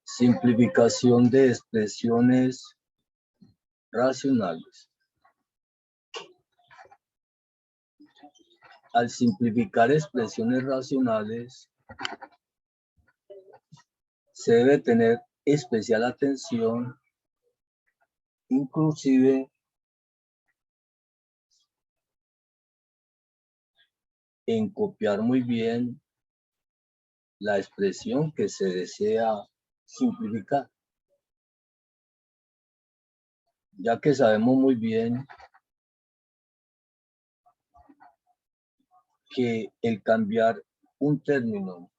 Simplificación de expresiones racionales. Al simplificar expresiones racionales, se debe tener especial atención, inclusive en copiar muy bien la expresión que se desea simplificar, ya que sabemos muy bien que el cambiar un término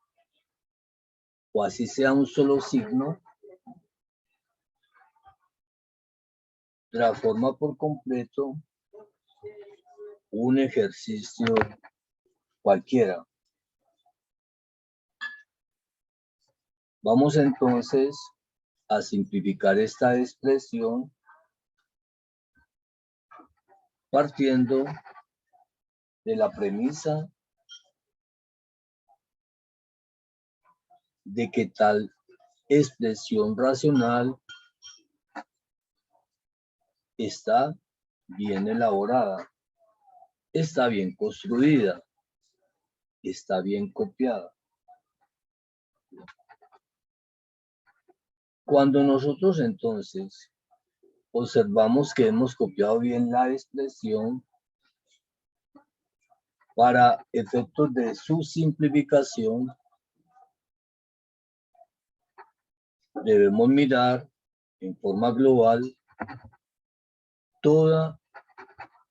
o así sea un solo signo, transforma por completo un ejercicio cualquiera. Vamos entonces a simplificar esta expresión partiendo de la premisa de que tal expresión racional está bien elaborada, está bien construida, está bien copiada. Cuando nosotros entonces observamos que hemos copiado bien la expresión, para efectos de su simplificación, debemos mirar en forma global toda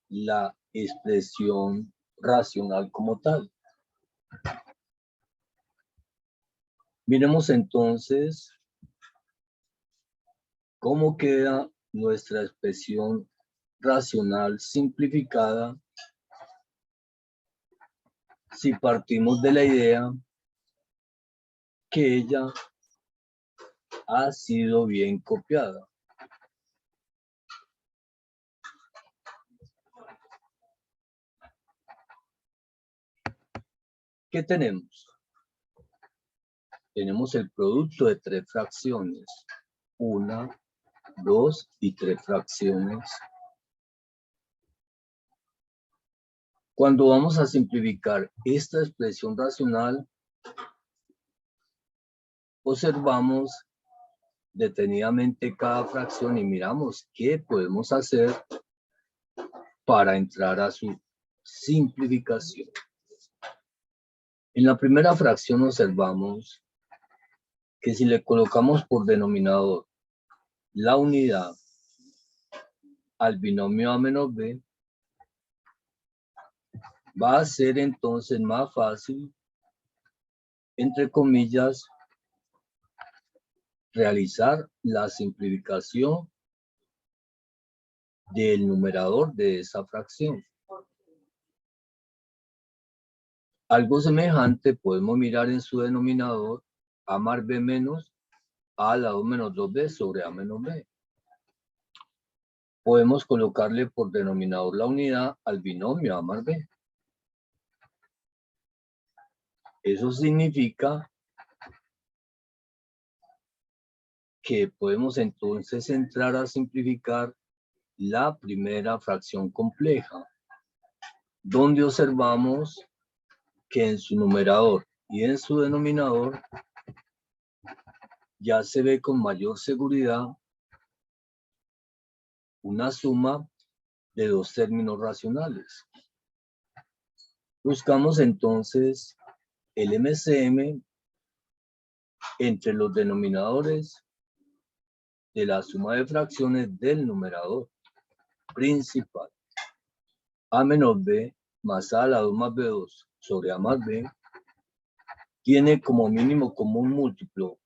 la expresión racional como tal. Miremos entonces cómo queda nuestra expresión racional simplificada si partimos de la idea que ella ha sido bien copiada. ¿Qué tenemos? Tenemos el producto de tres fracciones, 1, 2 y 3 fracciones. Cuando vamos a simplificar esta expresión racional, observamos detenidamente cada fracción y miramos qué podemos hacer para entrar a su simplificación. En la primera fracción observamos que si le colocamos por denominador la unidad al binomio a menos b, va a ser entonces más fácil, entre comillas, realizar la simplificación del numerador de esa fracción. Algo semejante podemos mirar en su denominador a más b menos a a la 2 menos 2b sobre a menos b. Podemos colocarle por denominador la unidad al binomio a más b. Eso significa que podemos entonces entrar a simplificar la primera fracción compleja, donde observamos que en su numerador y en su denominador ya se ve con mayor seguridad una suma de dos términos racionales. Buscamos entonces el MCM entre los denominadores de la suma de fracciones del numerador principal. A menos b más a la 2 más b2 sobre a más b tiene como mínimo común múltiplo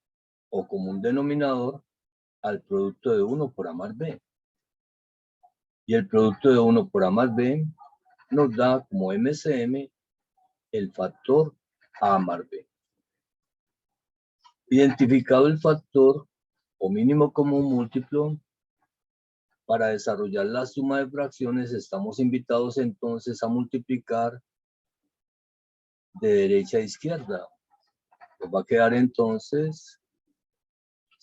o común denominador al producto de 1 por a más b. Y el producto de 1 por a más b nos da como MCM el factor a más b. Identificado el factor o mínimo común múltiplo, para desarrollar la suma de fracciones estamos invitados entonces a multiplicar de derecha a izquierda. Nos va a quedar entonces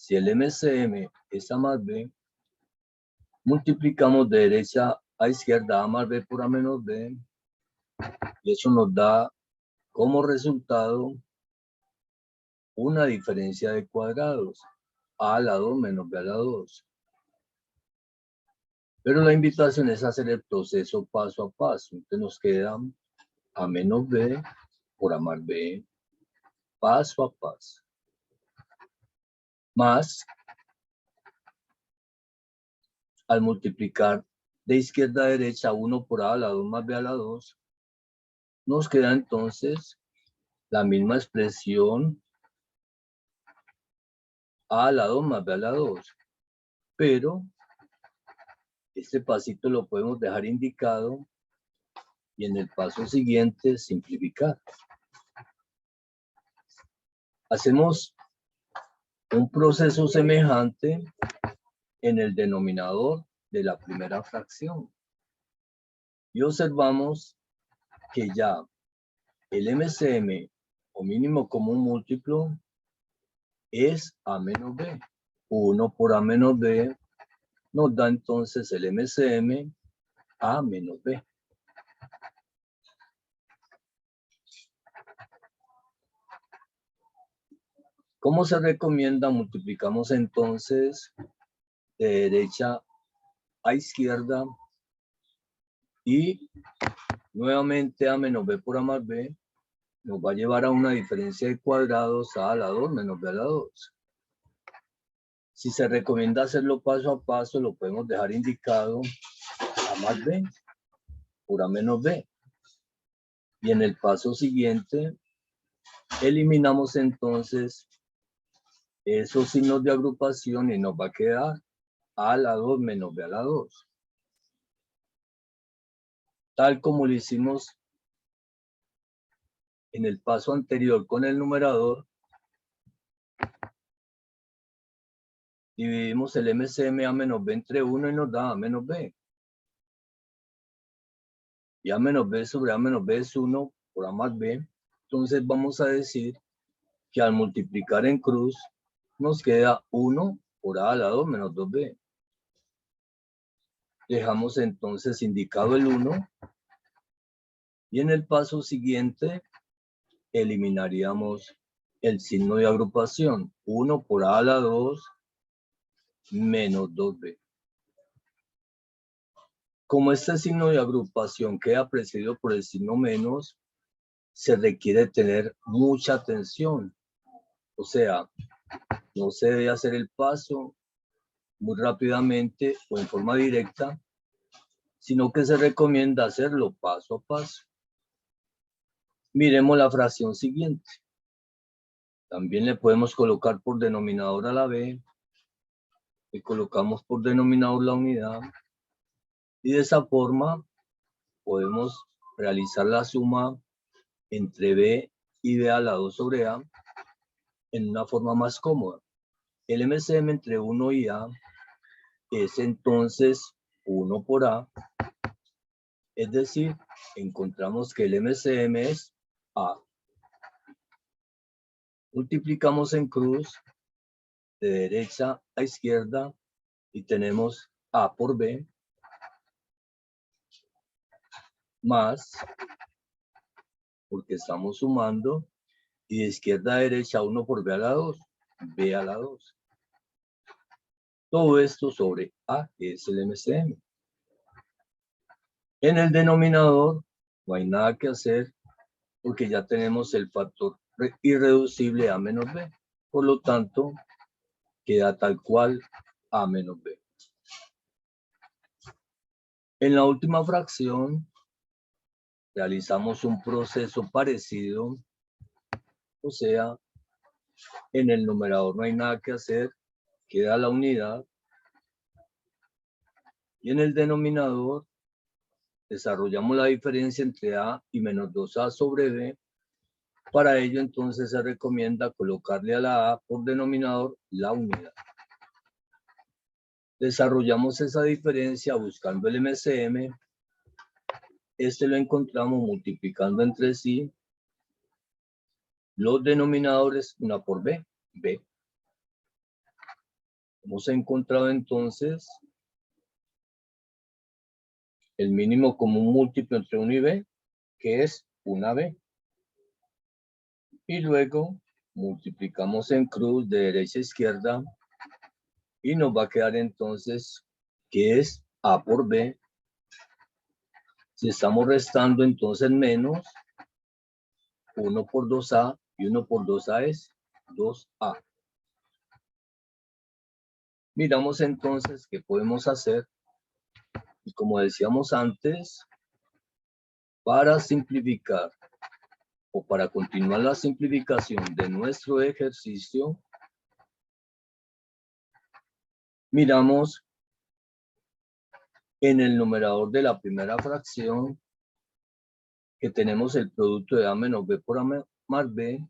Si el MCM es A más B, multiplicamos de derecha a izquierda A más B por A menos B, y eso nos da como resultado una diferencia de cuadrados, A a la 2 menos B a la 2. Pero la invitación es hacer el proceso paso a paso. Entonces nos queda A menos B por A más B, paso a paso. Más, al multiplicar de izquierda a derecha 1 por A a la 2 más B a la 2, nos queda entonces la misma expresión A a la 2 más B a la 2. Pero este pasito lo podemos dejar indicado y en el paso siguiente simplificar. Hacemos un proceso semejante en el denominador de la primera fracción. Y observamos que ya el MCM o mínimo común múltiplo es A menos B. 1 por A menos B nos da entonces el MCM A menos B. ¿Cómo se recomienda? Multiplicamos entonces de derecha a izquierda y nuevamente A menos B por A más B nos va a llevar a una diferencia de cuadrados A a la 2 menos B a la 2. Si se recomienda hacerlo paso a paso, lo podemos dejar indicado A más B por A menos B. Y en el paso siguiente, eliminamos entonces esos signos de agrupación y nos va a quedar A a la 2 menos B a la 2. Tal como lo hicimos en el paso anterior con el numerador, dividimos el MCM A menos B entre 1 y nos da A menos B. Y A menos B sobre A menos B es 1 por A más B. Entonces vamos a decir que al multiplicar en cruz nos queda 1 por A a la 2 menos 2B. Dejamos entonces indicado el 1 y en el paso siguiente eliminaríamos el signo de agrupación. 1 por A a la 2 menos 2B. Como este signo de agrupación queda precedido por el signo menos, se requiere tener mucha atención. O sea, no se debe hacer el paso muy rápidamente o en forma directa, sino que se recomienda hacerlo paso a paso. Miremos la fracción siguiente. También le podemos colocar por denominador a la B, le colocamos por denominador la unidad, y de esa forma podemos realizar la suma entre B y B a la 2 sobre A en una forma más cómoda. El MCM entre 1 y A es entonces 1 por A, es decir, encontramos que el MCM es A. Multiplicamos en cruz de derecha a izquierda y tenemos A por B más, porque estamos sumando, y de izquierda a derecha 1 por B a la 2, B a la 2. Todo esto sobre A, que es el MCM. En el denominador no hay nada que hacer porque ya tenemos el factor irreducible A menos B. Por lo tanto, queda tal cual A menos B. En la última fracción, realizamos un proceso parecido. O sea, en el numerador no hay nada que hacer, queda la unidad. Y en el denominador, desarrollamos la diferencia entre A y menos 2A sobre B. Para ello, entonces, se recomienda colocarle a la A por denominador la unidad. Desarrollamos esa diferencia buscando el MCM. Este lo encontramos multiplicando entre sí los denominadores, una por B, B. Hemos encontrado entonces el mínimo común múltiplo entre 1 y b, que es una b. Y luego multiplicamos en cruz de derecha a izquierda y nos va a quedar entonces que es a por b. Si estamos restando entonces menos 1 por 2a y 1 por 2a es 2a. Miramos entonces qué podemos hacer. Y como decíamos antes, para simplificar o para continuar la simplificación de nuestro ejercicio, miramos en el numerador de la primera fracción que tenemos el producto de a menos b por a más b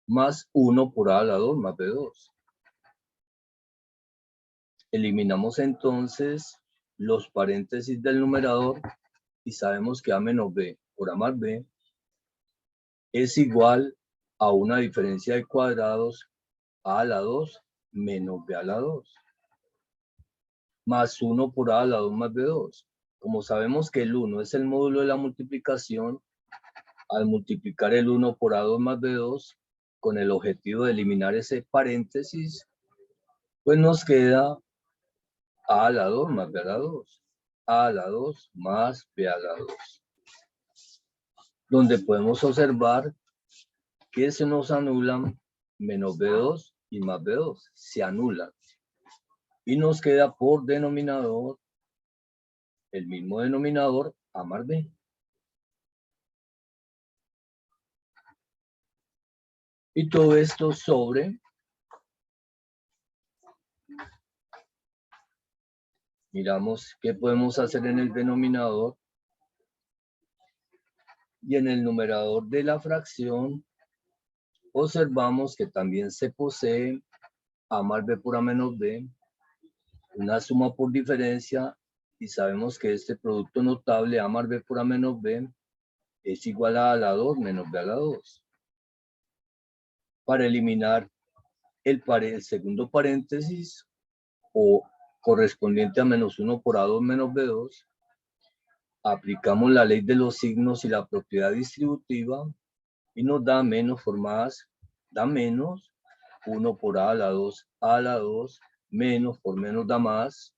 más 1 por a a la 2 más b2. Eliminamos entonces los paréntesis del numerador y sabemos que a menos b por a más b es igual a una diferencia de cuadrados a la 2 menos b a la 2 más 1 por a la 2 más b2. Como sabemos que el 1 es el módulo de la multiplicación, al multiplicar el 1 por a2 más b2 con el objetivo de eliminar ese paréntesis, pues nos queda a la 2 más b a la 2, a la 2 más b a la 2. Donde podemos observar que se nos anulan menos b2 y más b2, se anulan. Y nos queda por denominador el mismo denominador a más b. Y todo esto sobre, miramos qué podemos hacer en el denominador. Y en el numerador de la fracción, observamos que también se posee a más b por a menos b, una suma por diferencia, y sabemos que este producto notable a más b por a menos b es igual a la 2 menos b a la 2. Para eliminar el segundo paréntesis o correspondiente a menos 1 por a2 menos b2, aplicamos la ley de los signos y la propiedad distributiva y nos da menos formadas, da menos 1 por a la 2 a la 2, menos por menos da más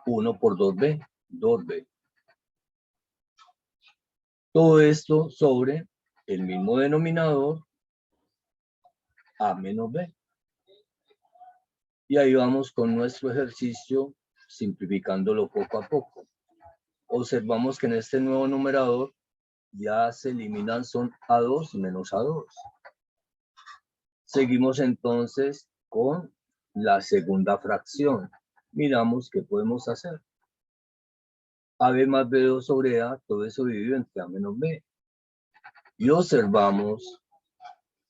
1 por 2b, 2b. Todo esto sobre el mismo denominador a menos b. Y ahí vamos con nuestro ejercicio simplificándolo poco a poco. Observamos que en este nuevo numerador ya se eliminan son a2 menos a2. Seguimos entonces con la segunda fracción. Miramos qué podemos hacer. AB más B2 sobre A, todo eso dividido entre A menos B. Y observamos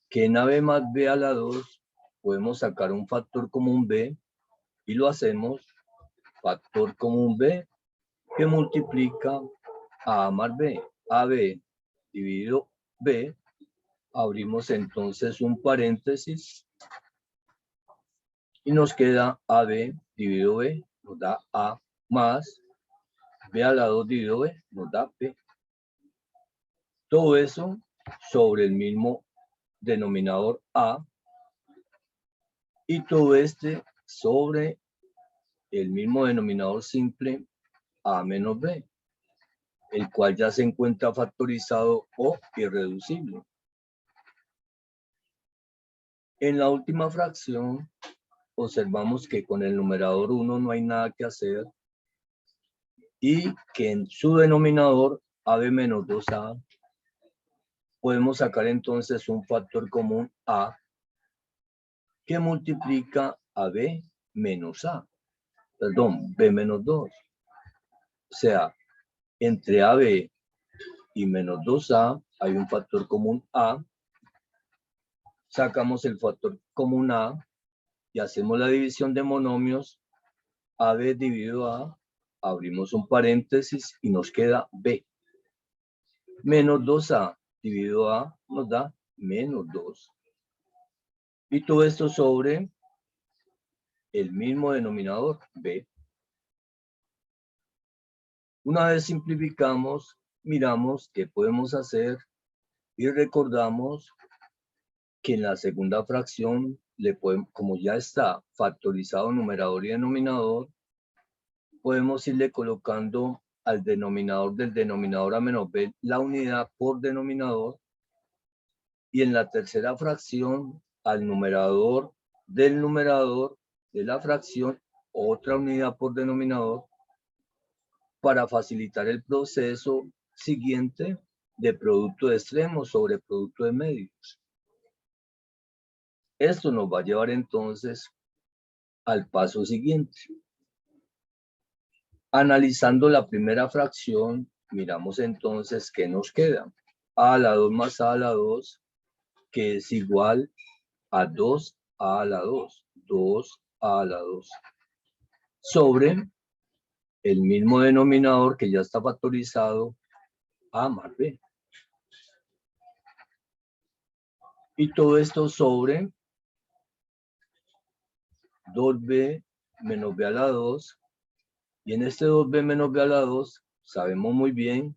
que en AB más B a la 2 podemos sacar un factor común B y lo hacemos factor común B que multiplica a A más B. AB dividido B, abrimos entonces un paréntesis y nos queda AB dividido B, nos da A más B a la 2 dividido B, nos da B. Todo eso sobre el mismo denominador A y todo este sobre el mismo denominador simple A menos B, el cual ya se encuentra factorizado o irreducible. En la última fracción observamos que con el numerador 1 no hay nada que hacer y que en su denominador AB menos 2A podemos sacar entonces un factor común A que multiplica a B menos A. Perdón, B menos 2. O sea, entre AB y menos 2A hay un factor común A. Sacamos el factor común A y hacemos la división de monomios. AB dividido A, abrimos un paréntesis y nos queda B. Menos 2A dividido A nos da menos 2. Y todo esto sobre el mismo denominador, b. Una vez simplificamos, miramos qué podemos hacer y recordamos que en la segunda fracción, como ya está factorizado numerador y denominador, podemos irle colocando al denominador del denominador a menos b la unidad por denominador, y en la tercera fracción al numerador del numerador de la fracción otra unidad por denominador, para facilitar el proceso siguiente de producto de extremos sobre producto de medios. Esto nos va a llevar entonces al paso siguiente. Analizando la primera fracción, miramos entonces qué nos queda. A a la 2 más a a la 2, que es igual a 2a a la 2, 2a a la 2, sobre el mismo denominador que ya está factorizado, a más b. Y todo esto sobre 2b menos b a la 2. Y en este 2b menos b a la 2, sabemos muy bien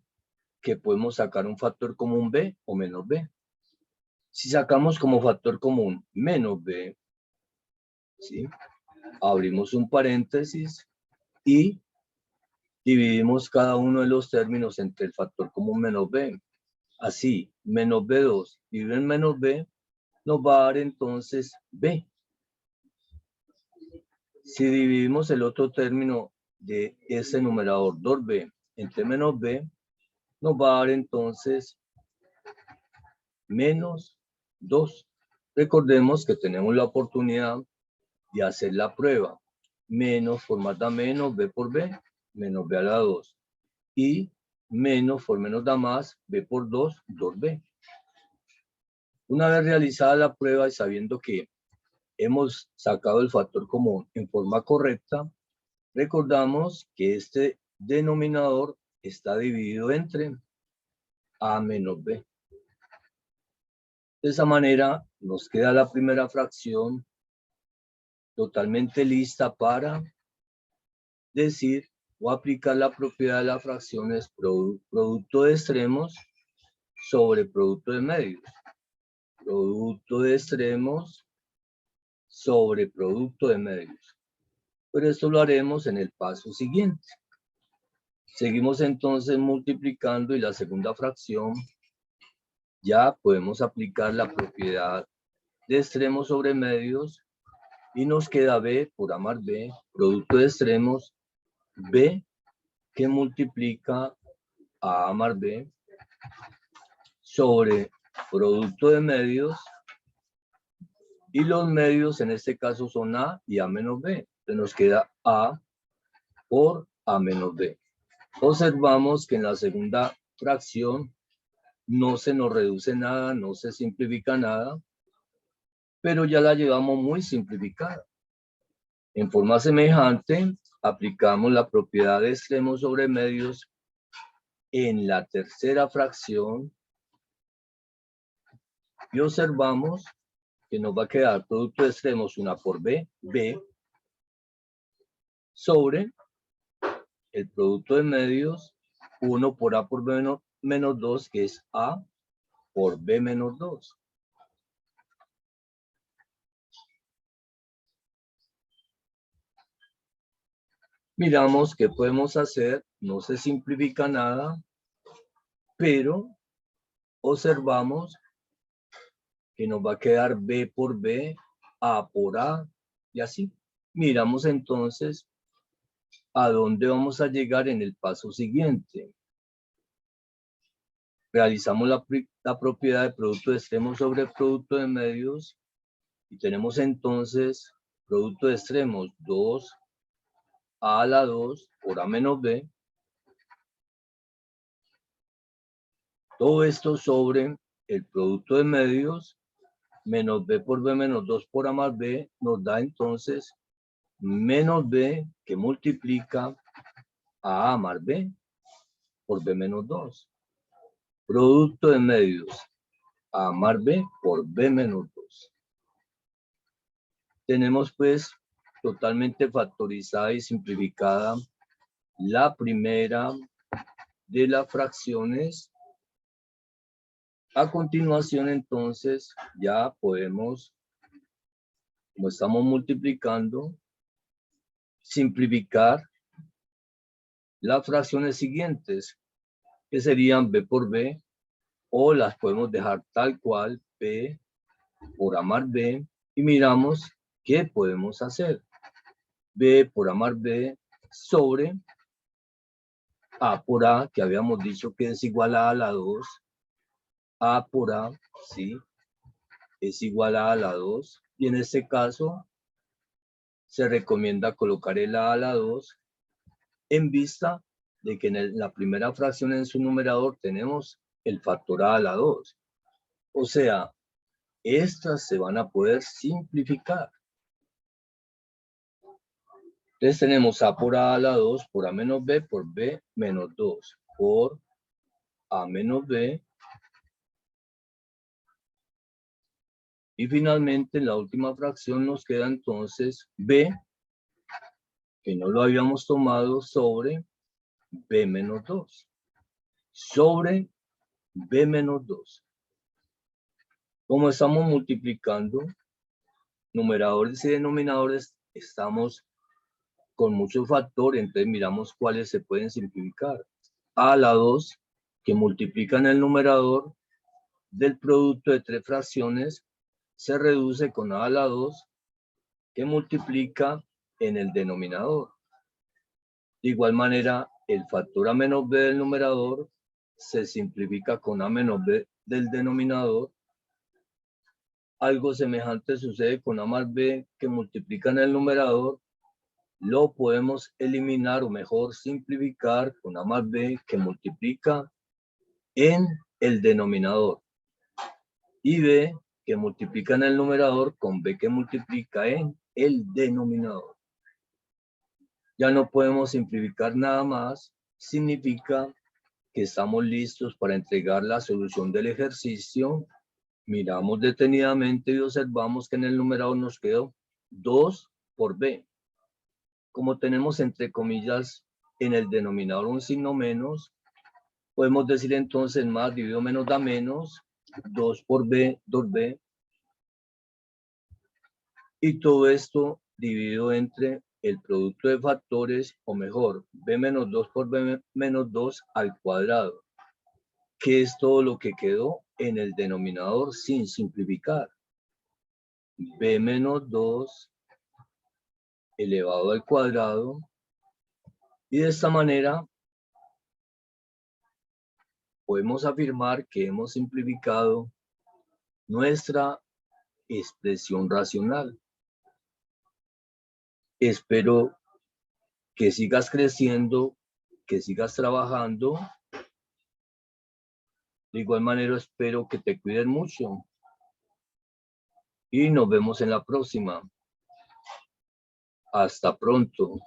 que podemos sacar un factor común b o menos b. Si sacamos como factor común menos b, ¿sí?, abrimos un paréntesis y dividimos cada uno de los términos entre el factor común menos b. Así, menos b2 dividido en menos b nos va a dar entonces b. Si dividimos el otro término de ese numerador 2b entre menos b, nos va a dar entonces menos 2. Recordemos que tenemos la oportunidad de hacer la prueba. Menos por más da menos, b por b, menos b a la 2. Y menos por menos da más, b por 2, 2b. Una vez realizada la prueba y sabiendo que hemos sacado el factor común en forma correcta, recordamos que este denominador está dividido entre a menos b. De esa manera nos queda la primera fracción totalmente lista para decir o aplicar la propiedad de las fracciones producto de extremos sobre producto de medios. Producto de extremos sobre producto de medios. Pero esto lo haremos en el paso siguiente. Seguimos entonces multiplicando y la segunda fracción ya podemos aplicar la propiedad de extremos sobre medios y nos queda b por a más b, producto de extremos, b que multiplica a más b sobre producto de medios, y los medios en este caso son a y a menos b. Entonces nos queda a por a menos b. Observamos que en la segunda fracción no se nos reduce nada, no se simplifica nada, pero ya la llevamos muy simplificada. En forma semejante, aplicamos la propiedad de extremos sobre medios en la tercera fracción y observamos que nos va a quedar producto de extremos una por b, b, sobre el producto de medios 1 por a por b menos 2, que es a por b menos 2. Miramos qué podemos hacer, no se simplifica nada, pero observamos que nos va a quedar b por b, a por a, y así. Miramos entonces a dónde vamos a llegar en el paso siguiente. Realizamos la propiedad de producto de extremos sobre producto de medios y tenemos entonces producto de extremos 2 a la 2 por a menos b. Todo esto sobre el producto de medios menos b por b menos 2 por a más b nos da entonces menos b que multiplica a más b por b menos 2. Producto de medios a más b por b menos 2. Tenemos pues totalmente factorizada y simplificada la primera de las fracciones. A continuación, entonces, ya podemos, como estamos multiplicando, simplificar las fracciones siguientes, que serían b por b, o las podemos dejar tal cual, b por a más b, y miramos qué podemos hacer. B por a más b sobre a por a, que habíamos dicho que es igual a la 2. A por a, ¿sí? Es igual a la 2. Y en este caso, se recomienda colocar el a la 2 en vista de que en la primera fracción en su numerador tenemos el factor a la 2. O sea, estas se van a poder simplificar. Entonces tenemos a por a la 2 por a menos b por b menos 2 por a menos b. Y finalmente en la última fracción nos queda entonces b, que no lo habíamos tomado, sobre b menos 2. Sobre b menos 2. Como estamos multiplicando numeradores y denominadores, estamos con muchos factores, entonces miramos cuáles se pueden simplificar. A la 2, que multiplican el numerador del producto de tres fracciones, se reduce con a la 2, que multiplica en el denominador. De igual manera, el factor a menos b del numerador se simplifica con a menos b del denominador. Algo semejante sucede con a más b, que multiplica en el numerador. Lo podemos eliminar, o mejor simplificar, con a más b, que multiplica en el denominador. Y b, que multiplica en el numerador, con b, que multiplica en el denominador. Ya no podemos simplificar nada más. Significa que estamos listos para entregar la solución del ejercicio. Miramos detenidamente y observamos que en el numerador nos quedó 2 por b. Como tenemos entre comillas en el denominador un signo menos, podemos decir entonces más dividido menos da menos, 2 por b, 2b. Y todo esto dividido entre el producto de factores, o mejor, b menos 2 por b menos 2 al cuadrado, que es todo lo que quedó en el denominador sin simplificar. B menos 2 elevado al cuadrado. Y de esta manera podemos afirmar que hemos simplificado nuestra expresión racional. Espero que sigas creciendo, que sigas trabajando. De igual manera, espero que te cuiden mucho. Y nos vemos en la próxima. Hasta pronto.